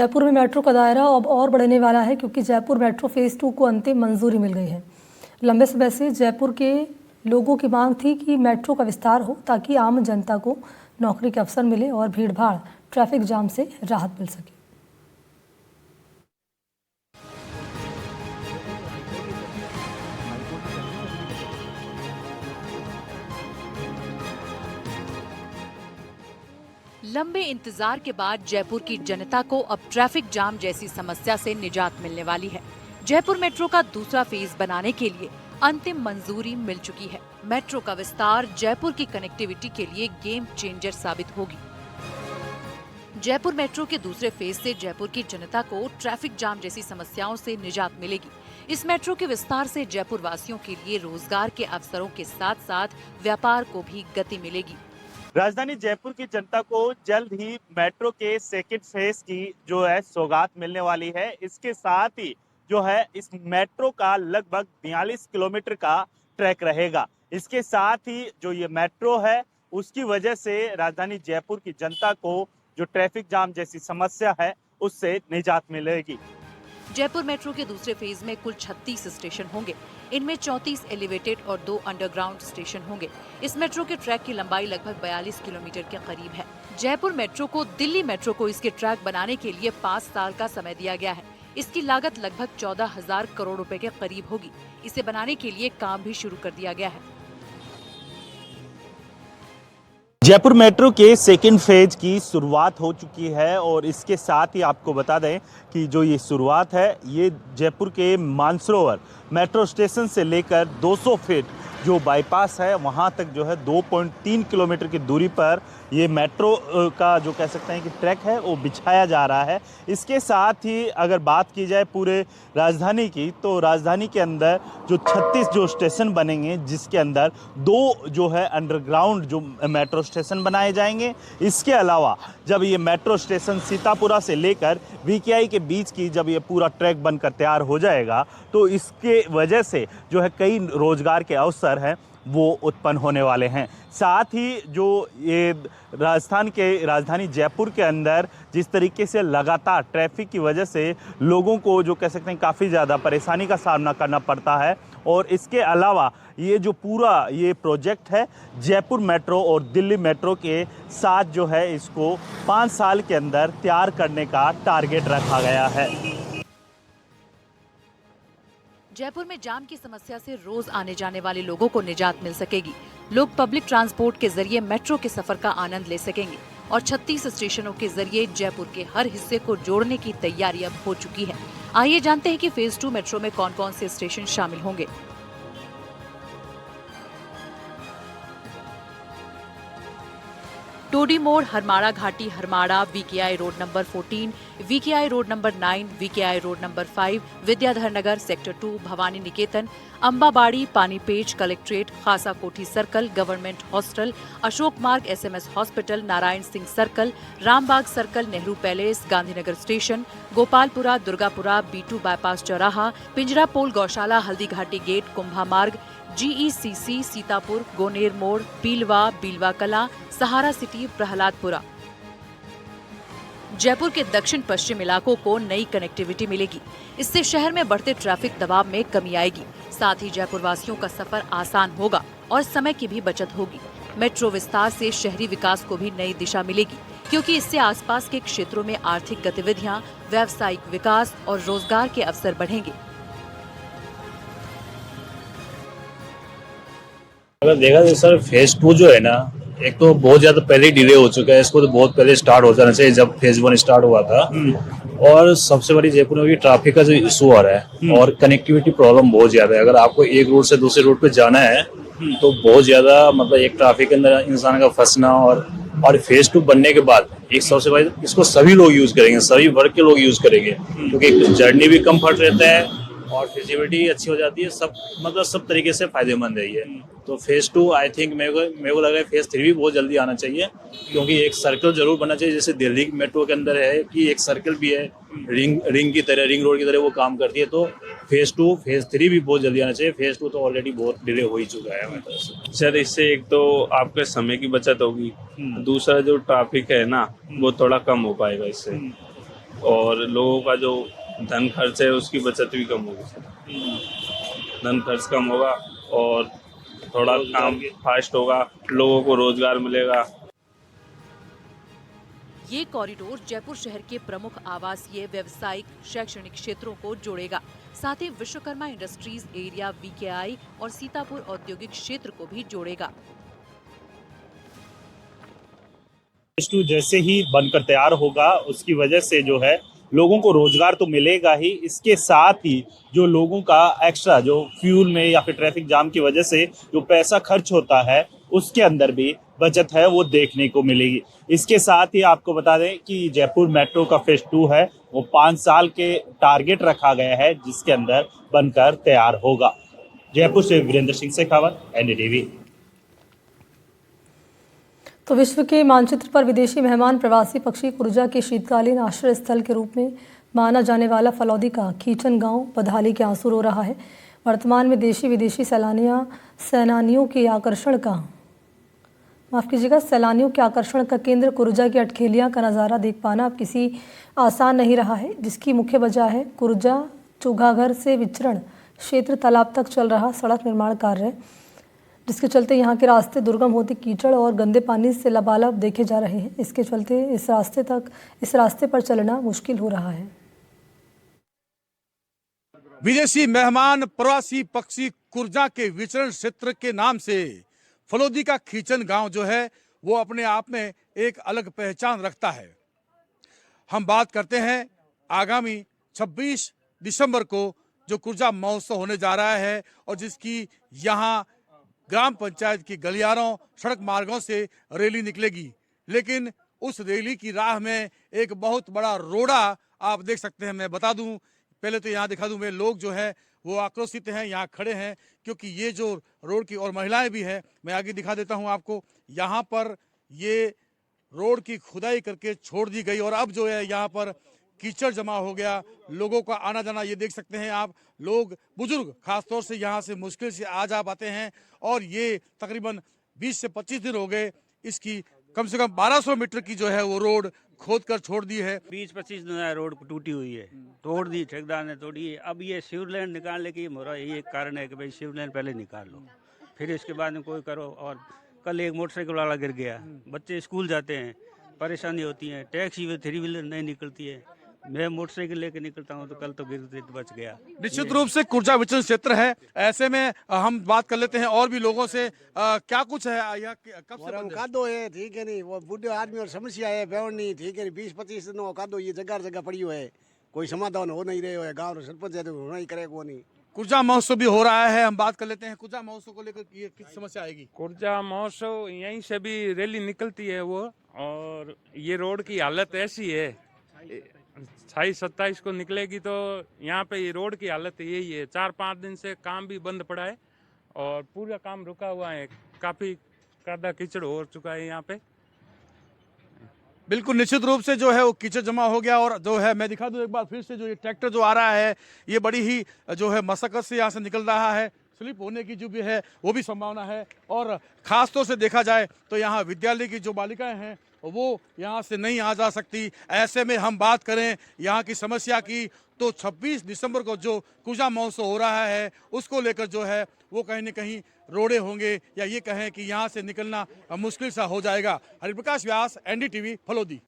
जयपुर में मेट्रो का दायरा अब और बढ़ने वाला है क्योंकि जयपुर मेट्रो फेज़ 2 को अंतिम मंजूरी मिल गई है। लंबे समय से जयपुर के लोगों की मांग थी कि मेट्रो का विस्तार हो ताकि आम जनता को नौकरी के अवसर मिले और भीड़-भाड़ ट्रैफिक जाम से राहत मिल सके। लंबे इंतजार के बाद जयपुर की जनता को अब ट्रैफिक जाम जैसी समस्या से निजात मिलने वाली है। जयपुर मेट्रो का दूसरा फेज बनाने के लिए अंतिम मंजूरी मिल चुकी है। मेट्रो का विस्तार जयपुर की कनेक्टिविटी के लिए गेम चेंजर साबित होगी। जयपुर मेट्रो के दूसरे फेज से जयपुर की जनता को ट्रैफिक जाम जैसी समस्याओं से निजात मिलेगी। इस मेट्रो के विस्तार से जयपुर वासियों के लिए रोजगार के अवसरों के साथ साथ व्यापार को भी गति मिलेगी। राजधानी जयपुर की जनता को जल्द ही मेट्रो के सेकंड फेज की जो है सौगात मिलने वाली है। इसके साथ ही जो है इस मेट्रो का लगभग 42 किलोमीटर का ट्रैक रहेगा। इसके साथ ही जो ये मेट्रो है उसकी वजह से राजधानी जयपुर की जनता को जो ट्रैफिक जाम जैसी समस्या है उससे निजात मिलेगी। जयपुर मेट्रो के दूसरे फेज में कुल 36 स्टेशन होंगे। इनमें 34 एलिवेटेड और 2 अंडरग्राउंड स्टेशन होंगे। इस मेट्रो के ट्रैक की लंबाई लगभग 42 किलोमीटर के करीब है। जयपुर मेट्रो को दिल्ली मेट्रो को इसके ट्रैक बनाने के लिए 5 साल का समय दिया गया है। इसकी लागत लगभग 14,000 करोड़ रुपए के करीब होगी। इसे बनाने के लिए काम भी शुरू कर दिया गया है। जयपुर मेट्रो के सेकंड फेज की शुरुआत हो चुकी है और इसके साथ ही आपको बता दें कि जो ये शुरुआत है ये जयपुर के मानसरोवर मेट्रो स्टेशन से लेकर 200 फीट जो बाईपास है वहाँ तक जो है 2.3 किलोमीटर की दूरी पर ये मेट्रो का जो कह सकते हैं कि ट्रैक है वो बिछाया जा रहा है। इसके साथ ही अगर बात की जाए पूरे राजधानी की तो राजधानी के अंदर जो 36 जो स्टेशन बनेंगे जिसके अंदर 2 जो है अंडरग्राउंड जो मेट्रो स्टेशन बनाए जाएंगे। इसके अलावा जब ये मेट्रो स्टेशन सीतापुरा से लेकर वीकेआई के बीच की जब ये पूरा ट्रैक बनकर तैयार हो जाएगा तो इसके वजह से जो है कई रोजगार के अवसर हैं वो उत्पन्न होने वाले हैं। साथ ही जो ये राजधानी जयपुर के अंदर जिस तरीके से लगातार ट्रैफिक की वजह से लोगों को जो कह सकते हैं काफ़ी ज़्यादा परेशानी का सामना करना पड़ता है और इसके अलावा ये जो पूरा ये प्रोजेक्ट है जयपुर मेट्रो और दिल्ली मेट्रो के साथ जो है इसको 5 साल के अंदर तैयार करने का टारगेट रखा गया है। जयपुर में जाम की समस्या से रोज आने जाने वाले लोगों को निजात मिल सकेगी। लोग पब्लिक ट्रांसपोर्ट के जरिए मेट्रो के सफर का आनंद ले सकेंगे और 36 स्टेशनों के जरिए जयपुर के हर हिस्से को जोड़ने की तैयारी अब हो चुकी है। आइए जानते हैं कि फेज 2 मेट्रो में कौन कौन से स्टेशन शामिल होंगे। Todi Mod, Harmada Ghati, Harmada, VKI road number 14, VKI road number 9, VKI road number 5, Vidyadhar Nagar, sector 2, Bhawani Niketan, Ambabari, Panipech, collectorate, Khasa Kothi circle, government hostel, Ashok Marg, SMS hospital, Narayan Singh circle, Rambagh circle, Nehru palace, Gandhinagar station, Gopalpura, Durgapura, B2 bypass चौराहा, पिंजरा पोल, गौशाला, हल्दी घाटी गेट, कुंभा मार्ग, GECC, सीतापुर, गोनेर मोड़, बीलवा कला, सहारा सिटी, प्रहलादपुरा। जयपुर के दक्षिण पश्चिम इलाकों को नई कनेक्टिविटी मिलेगी। इससे शहर में बढ़ते ट्रैफिक दबाव में कमी आएगी। साथ ही जयपुर वासियों का सफर आसान होगा और समय की भी बचत होगी। मेट्रो विस्तार से शहरी विकास को भी नई दिशा मिलेगी क्योंकि इससे आसपास के क्षेत्रों में आर्थिक गतिविधियां, व्यावसायिक विकास और रोजगार के अवसर बढ़ेंगे। अगर देखा जाए सर फेज 2 जो है ना एक तो बहुत ज्यादा पहले डिले हो चुका है। इसको तो बहुत पहले स्टार्ट हो जाना चाहिए जब फेज 1 स्टार्ट हुआ था। और सबसे बड़ी जयपुर में भी ट्रैफिक का जो इशू आ रहा है और कनेक्टिविटी प्रॉब्लम बहुत ज्यादा है। अगर आपको एक रूट से दूसरे रूट पे जाना है तो बहुत ज्यादा मतलब एक ट्रैफिक के अंदर इंसान का फंसना और फेज 2 बनने के बाद एक सबसे बड़ी इसको सभी लोग यूज करेंगे, सभी वर्ग के लोग यूज करेंगे क्योंकि जर्नी भी कम्फर्ट रहता है और फिजिबिलिटी अच्छी हो जाती है। सब तरीके से फायदेमंद है ये। तो फेज 2 आई थिंक मेरे को लग रहा है फेज 3 भी बहुत जल्दी आना चाहिए क्योंकि एक सर्कल जरूर बनना चाहिए जैसे दिल्ली मेट्रो के अंदर है कि एक सर्कल भी है रिंग की तरह, रिंग रोड की तरह वो काम करती है। तो फेज 2 फेज 3 भी बहुत जल्दी आना चाहिए। फेज 2 तो ऑलरेडी बहुत डिले हो ही चुका है हमारी तरफ से। सर इससे एक तो आपके समय की बचत होगी, दूसरा जो ट्रैफिक है ना वो थोड़ा कम हो पाएगा इससे। और लोगों का जो धन खर्च है उसकी बचत भी कम होगी। धन खर्च कम होगा और थोड़ा काम फास्ट होगा, लोगों को रोजगार मिलेगा। ये कॉरिडोर जयपुर शहर के प्रमुख आवासीय, व्यावसायिक, शैक्षणिक क्षेत्रों को जोड़ेगा। साथ ही विश्वकर्मा इंडस्ट्रीज एरिया VKI और सीतापुर औद्योगिक क्षेत्र को भी जोड़ेगा। फेज 2 जैसे ही बनकर तैयार होगा उसकी वजह से जो है लोगों को रोजगार तो मिलेगा ही, इसके साथ ही जो लोगों का एक्स्ट्रा जो फ्यूल में या फिर ट्रैफिक जाम की वजह से जो पैसा खर्च होता है उसके अंदर भी बचत है वो देखने को मिलेगी। इसके साथ ही आपको बता दें कि जयपुर मेट्रो का फेज 2 है वो 5 साल के टारगेट रखा गया है जिसके अंदर बनकर तैयार होगा। जयपुर से वीरेंद्र सिंह शेखावत, NDTV। तो विश्व के मानचित्र पर विदेशी मेहमान प्रवासी पक्षी कुर्जा के शीतकालीन आश्रय स्थल के रूप में माना जाने वाला फलौदी का खीचन गांव बदहाली के आंसू रो रहा है। वर्तमान में देशी विदेशी सैलानियों के आकर्षण का केंद्र कुर्जा की अटखेलियां का नज़ारा देख पाना अब किसी आसान नहीं रहा है, जिसकी मुख्य वजह है कुर्जा चूघाघर से विचरण क्षेत्र तालाब तक चल रहा सड़क निर्माण कार्य, जिसके चलते यहाँ के रास्ते दुर्गम होते कीचड़ और गंदे पानी से लबालब देखे जा रहे हैं। इसके चलते इस रास्ते पर चलना मुश्किल हो रहा है। विदेशी मेहमान प्रवासी पक्षी कुर्जा के विचरण क्षेत्र के नाम से फलौदी का खीचन गांव जो है वो अपने आप में एक अलग पहचान रखता है। हम बात करते हैं आगामी 26 दिसंबर को जो कुर्जा महोत्सव होने जा रहा है और जिसकी यहाँ ग्राम पंचायत की गलियारों, सड़क मार्गों से रैली निकलेगी, लेकिन उस रैली की राह में एक बहुत बड़ा रोड़ा आप देख सकते हैं। मैं बता दूं, पहले तो यहाँ दिखा दूं, मैं लोग जो है वो आक्रोशित हैं, यहाँ खड़े हैं, क्योंकि ये जो रोड की, और महिलाएं भी हैं, मैं आगे दिखा देता हूँ आपको। यहाँ पर ये रोड की खुदाई करके छोड़ दी गई और अब जो है यहाँ पर कीचड़ जमा हो गया, लोगों का आना जाना ये देख सकते हैं आप। लोग, बुजुर्ग खासतौर से यहाँ से मुश्किल से आ जा पाते हैं और ये तकरीबन 20 से 25 दिन हो गए इसकी कम से कम 1200 मीटर की जो है वो रोड खोद कर छोड़ दी है। 20-25 दिन है रोड टूटी हुई है, तोड़ दी, ठेकेदार ने तोड़ी है। अब ये सीवर लाइन निकालने की मोरा यही एक कारण है कि भाई सीवर लाइन पहले निकाल लो, फिर इसके बाद में कोई करो। और कल एक मोटरसाइकिल वाला गिर गया, बच्चे स्कूल जाते हैं, परेशानी होती है, टैक्सी 3 व्हीलर नहीं निकलती है। मैं मोटरसाइकिल लेके निकलता हूँ तो कल तो गिरते बच गया। निश्चित रूप से कुर्जा विचरण क्षेत्र है, ऐसे में हम बात कर लेते हैं और भी लोगों से। क्या कुछ है यहाँ, कब से बंद है? कादो है, ठीक है नहीं, वो बूढ़े आदमी और समस्या है, बेवड़ नहीं, ठीक है नहीं, 20-25 दिनों कादो ये जगह पड़ी हुई है, कोई समाधान हो नहीं रहे हो है। गाँव सरपंच है तो होना ही करेगा वो नहीं। कुर्जा महोत्सव भी हो रहा है, हम बात कर लेते हैं कुर्जा महोत्सव को लेकर ये किस समस्या आएगी। कुर्जा महोत्सव यहीं से भी रैली निकलती है वो, और ये रोड की हालत ऐसी है, 27 को निकलेगी तो यहाँ पे ये रोड की हालत यही है। 4-5 दिन से काम भी बंद पड़ा है और पूरा काम रुका हुआ है, काफी कादा कीचड़ हो चुका है यहाँ पे। बिल्कुल निश्चित रूप से जो है वो कीचड़ जमा हो गया। और जो है मैं दिखा दूं एक बार फिर से, जो ये ट्रैक्टर जो आ रहा है ये बड़ी ही जो है मशक्कत से यहाँ से निकल रहा है, स्लिप होने की जो भी है वो भी संभावना है। और ख़ास तौर से देखा जाए तो यहाँ विद्यालय की जो बालिकाएं हैं वो यहाँ से नहीं आ जा सकती। ऐसे में हम बात करें यहाँ की समस्या की तो 26 दिसंबर को जो कुर्जा महोत्सव हो रहा है उसको लेकर जो है वो कहीं न कहीं रोड़े होंगे, या ये कहें कि यहाँ से निकलना मुश्किल सा हो जाएगा। हरिप्रकाश व्यास, NDTV, फलौदी।